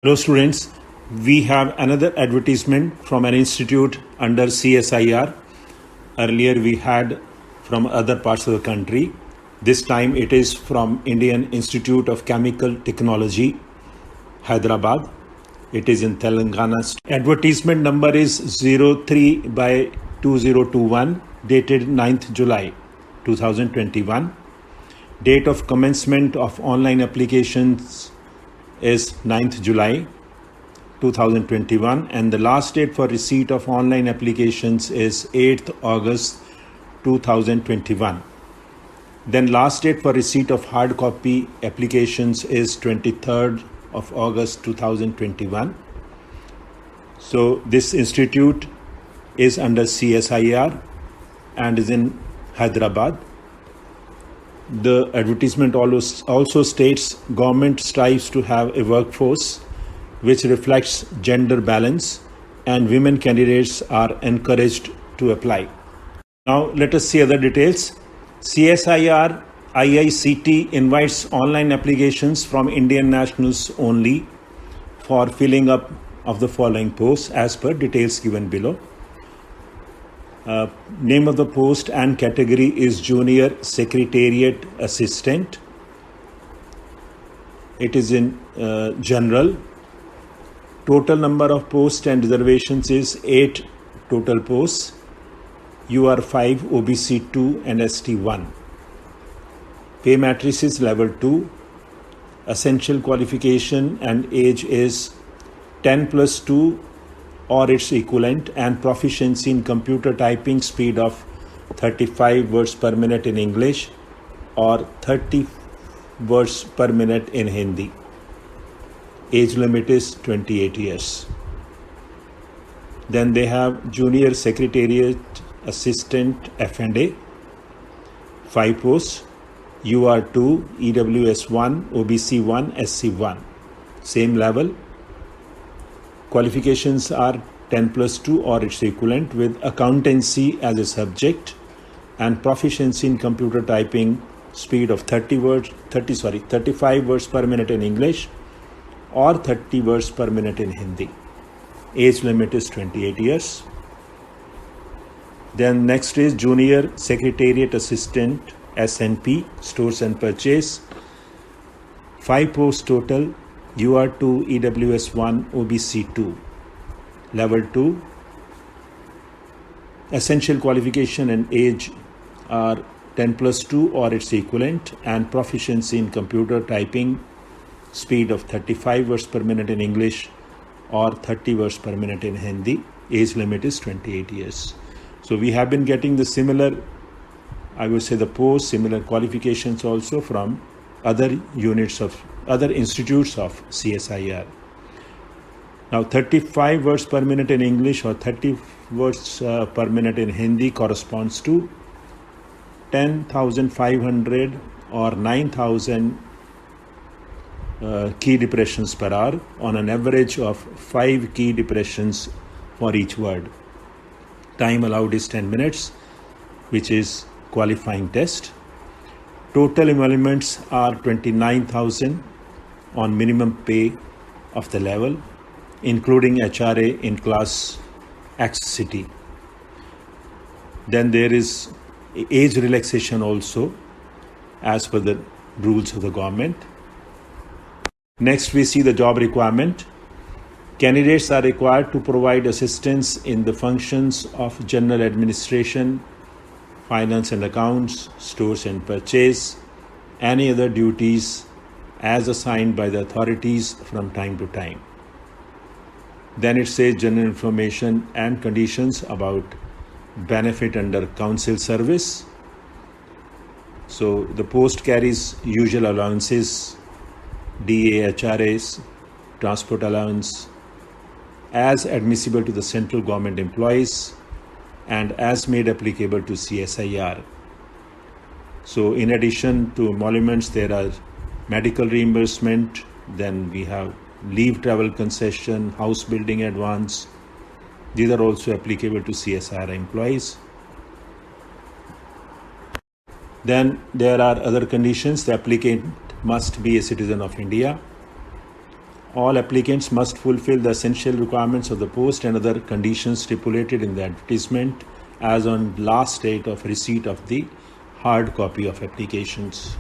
Hello students, we have another advertisement from an institute under CSIR. Earlier we had from other parts of the country. This time it is from Indian Institute of Chemical Technology, Hyderabad. It is in Telangana. Advertisement number is 03 by 2021, dated 9th July 2021. Date of commencement of online applications is 9th July 2021, and the last date for receipt of online applications is 8th August 2021. Then last date for receipt of hard copy applications is 23rd of August 2021. So this institute is under CSIR and is in Hyderabad. The advertisement also states government strives to have a workforce which reflects gender balance, and women candidates are encouraged to apply. Now let us see other details. CSIR IICT invites online applications from Indian nationals only for filling up of the following posts as per details given below. Name of the post and category is Junior Secretariat Assistant. It is in general. Total number of posts and reservations is 8 total posts. UR 5, OBC 2 and ST 1. Pay matrix is level 2. Essential qualification and age is 10 plus 2 or its equivalent, and proficiency in computer typing speed of 35 words per minute in English or 30 words per minute in Hindi. Age limit is 28 years. Then they have Junior Secretariat Assistant F&A, 5 posts, UR2, EWS1, OBC1, SC1, same level. Qualifications are 10 plus 2 or its equivalent with accountancy as a subject, and proficiency in computer typing speed of 35 words per minute in English or 30 words per minute in Hindi. Age limit is 28 years. Then next is Junior Secretariat Assistant SNP, Stores and Purchase, 5 posts total, UR2, EWS1, OBC2, level 2. Essential qualification and age are 10 plus 2 or its equivalent, and proficiency in computer typing speed of 35 words per minute in English or 30 words per minute in Hindi. Age limit is 28 years. So we have been getting the similar, I would say, the post, similar qualifications also from other institutes of CSIR. Now 35 words per minute in English or 30 words per minute in Hindi corresponds to 10,500 or 9,000 key depressions per hour on an average of 5 key depressions for each word. Time allowed is 10 minutes, which is qualifying test. Total emoluments are 29,000 on minimum pay of the level, including HRA in class X city. Then there is age relaxation also as per the rules of the government. Next we see the job requirement. Candidates are required to provide assistance in the functions of general administration, finance and accounts, stores and purchase, any other duties as assigned by the authorities from time to time. Then it says general information and conditions about benefit under council service. So the post carries usual allowances, DA, HRAs, transport allowance, as admissible to the central government employees and as made applicable to CSIR. So in addition to emoluments, there are medical reimbursement, then we have leave travel concession, house building advance. These are also applicable to CSIR employees. Then there are other conditions. The applicant must be a citizen of India. All applicants must fulfill the essential requirements of the post and other conditions stipulated in the advertisement as on last date of receipt of the hard copy of applications.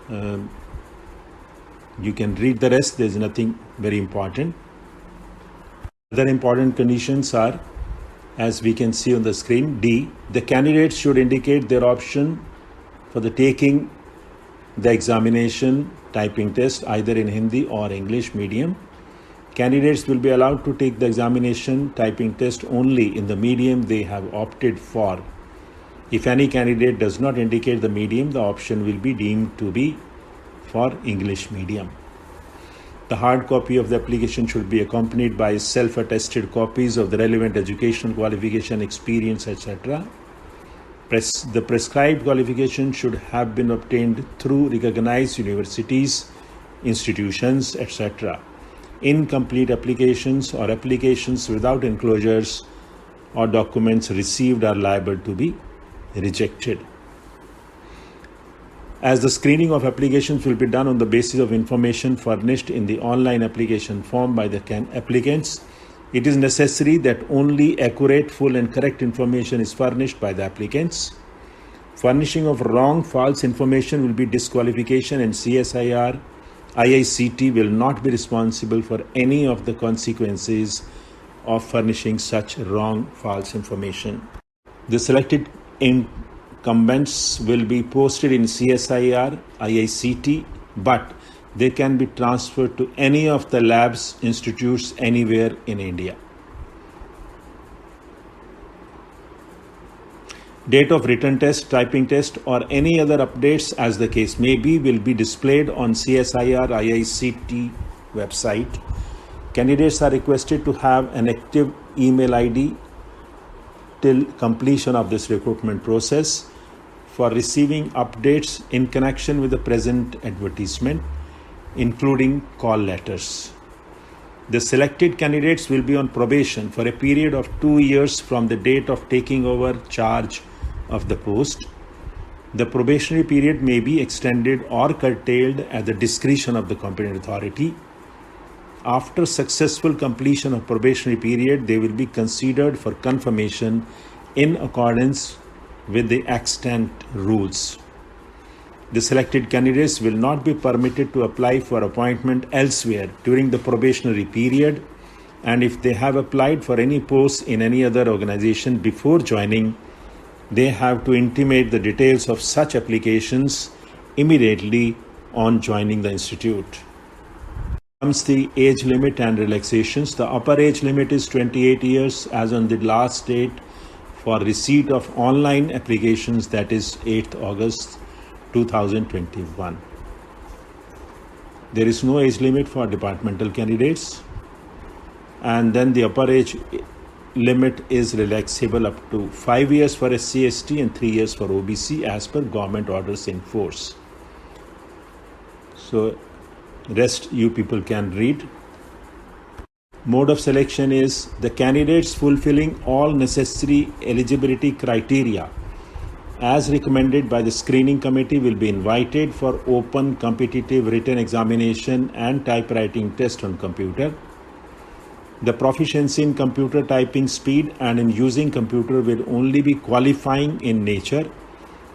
You can read the rest, there is nothing very important. Other important conditions are, as we can see on the screen, D, the candidates should indicate their option for the taking the examination typing test either in Hindi or English medium. Candidates will be allowed to take the examination typing test only in the medium they have opted for. If any candidate does not indicate the medium, the option will be deemed to be for English medium. The hard copy of the application should be accompanied by self-attested copies of the relevant educational qualification, experience, etc. The prescribed qualification should have been obtained through recognized universities, institutions, etc. Incomplete applications or applications without enclosures or documents received are liable to be rejected. As the screening of applications will be done on the basis of information furnished in the online application form by the applicants, it is necessary that only accurate, full and correct information is furnished by the applicants. Furnishing of wrong, false information will be disqualification, and CSIR, IICT will not be responsible for any of the consequences of furnishing such wrong, false information. The selected incumbents will be posted in CSIR, IICT, but they can be transferred to any of the labs, institutes anywhere in India. Date of written test, typing test, or any other updates as the case may be will be displayed on CSIR IICT website. Candidates are requested to have an active email ID till completion of this recruitment process for receiving updates in connection with the present advertisement, including call letters. The selected candidates will be on probation for a period of 2 years from the date of taking over charge of the post. The probationary period may be extended or curtailed at the discretion of the competent authority. After successful completion of probationary period, they will be considered for confirmation in accordance with the extant rules. The selected candidates will not be permitted to apply for appointment elsewhere during the probationary period, and if they have applied for any post in any other organization before joining, they have to intimate the details of such applications immediately on joining the institute. Comes the age limit and relaxations. The upper age limit is 28 years as on the last date for receipt of online applications, that is 8th August 2021. There is no age limit for departmental candidates, and then the upper age limit is relaxable up to 5 years for SC, ST and 3 years for OBC as per government orders in force. So rest you people can read. Mode of selection is the candidates fulfilling all necessary eligibility criteria as recommended by the screening committee will be invited for open competitive written examination and typewriting test on computer. The proficiency in computer typing speed and in using computer will only be qualifying in nature.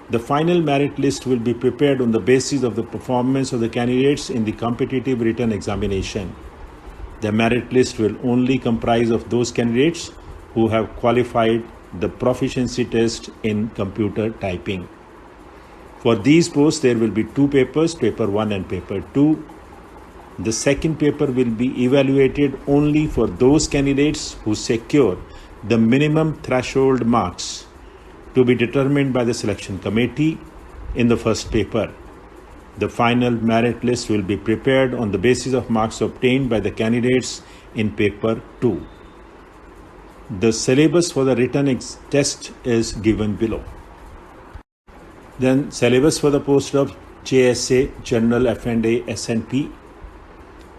The final merit list will be prepared on the basis of the performance of the candidates in the competitive written examination. The merit list will only comprise of those candidates who have qualified the proficiency test in computer typing. For these posts, there will be 2 papers, paper 1 and paper 2. The second paper will be evaluated only for those candidates who secure the minimum threshold marks to be determined by the selection committee in the first paper. The final merit list will be prepared on the basis of marks obtained by the candidates in paper 2. The syllabus for the written test is given below. Then syllabus for the post of JSA, General F&A, SNP.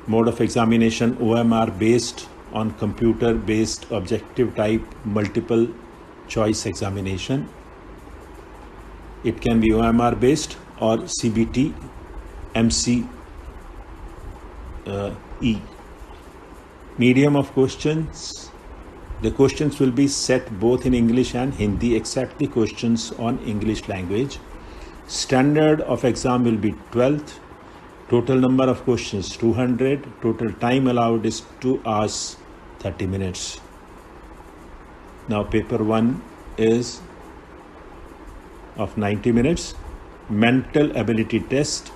Mode of examination OMR based on computer based objective type multiple choice examination. It can be OMR based or CBT, MC E. Medium of questions. The questions will be set both in English and Hindi, except the questions on English language. Standard of exam will be 12th. Total number of questions 200. Total time allowed is 2 hours 30 minutes. Now paper 1 is of 90 minutes. Mental ability test.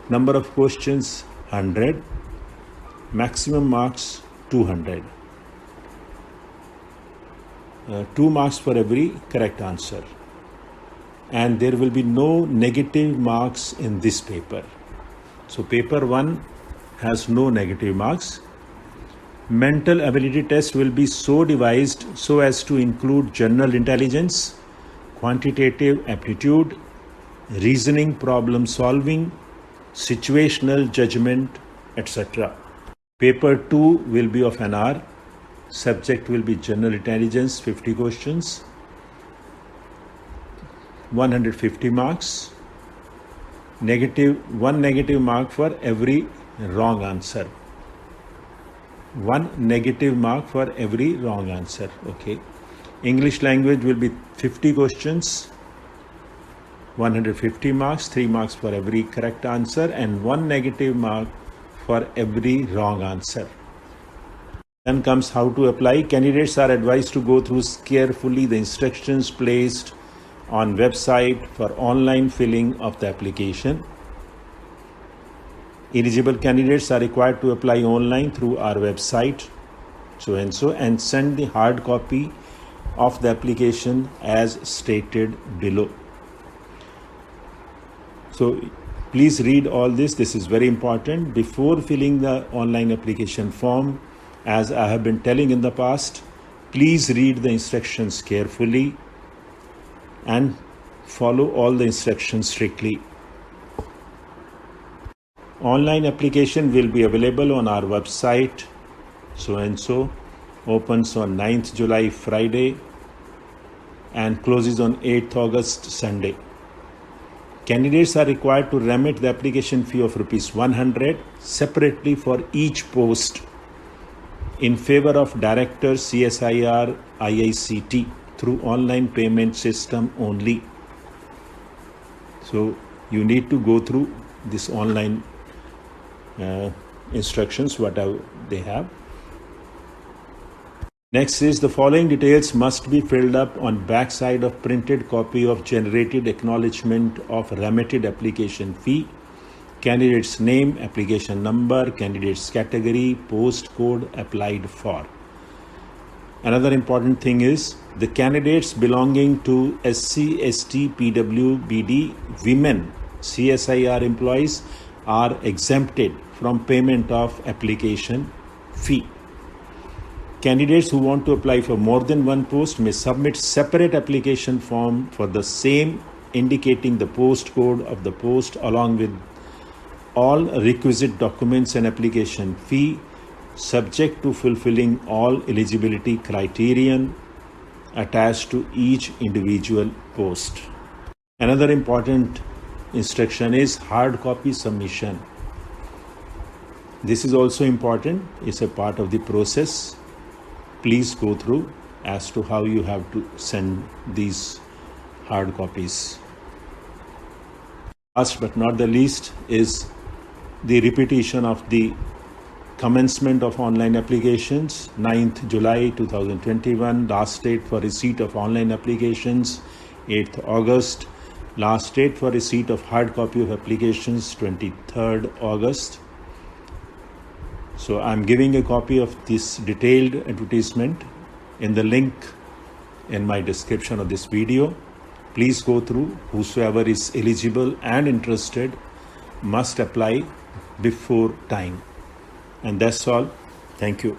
Number of questions 100. Maximum marks 200. 2 marks for every correct answer. And there will be no negative marks in this paper. So paper 1 has no negative marks. Mental ability test will be so devised so as to include general intelligence, quantitative aptitude, reasoning, problem solving, situational judgment, etc. Paper 2 will be of an hour. Subject will be general intelligence, 50 questions. 150 marks. One negative mark for every wrong answer. 1 negative mark for every wrong answer. Okay. English language will be 50 questions. 150 marks, 3 marks for every correct answer, and 1 negative mark for every wrong answer. Then comes how to apply. Candidates are advised to go through carefully the instructions placed on website for online filling of the application. Eligible candidates are required to apply online through our website and send the hard copy of the application as stated below. So please read all this. This is very important. Before filling the online application form, as I have been telling in the past, please read the instructions carefully and follow all the instructions strictly. Online application will be available on our website, opens on 9th July Friday and closes on 8th August Sunday. Candidates are required to remit the application fee of ₹100 separately for each post in favor of Director CSIR IICT through online payment system only. So you need to go through this online instructions, whatever they have. Next is the following details must be filled up on backside of printed copy of generated acknowledgement of remitted application fee: candidate's name, application number, candidate's category, post code applied for. Another important thing is the candidates belonging to SC, ST, PWBD, women, CSIR employees are exempted from payment of application fee. Candidates who want to apply for more than one post may submit separate application form for the same, indicating the post code of the post along with all requisite documents and application fee, subject to fulfilling all eligibility criterion attached to each individual post. Another important instruction is hard copy submission. This is also important. It's a part of the process. Please go through as to how you have to send these hard copies. Last but not the least is the repetition of the commencement of online applications. 9th July 2021, last date for receipt of online applications. 8th August, last date for receipt of hard copy of applications. 23rd August. So I'm giving a copy of this detailed advertisement in the link in my description of this video. Please go through. Whosoever is eligible and interested must apply before time. And that's all. Thank you.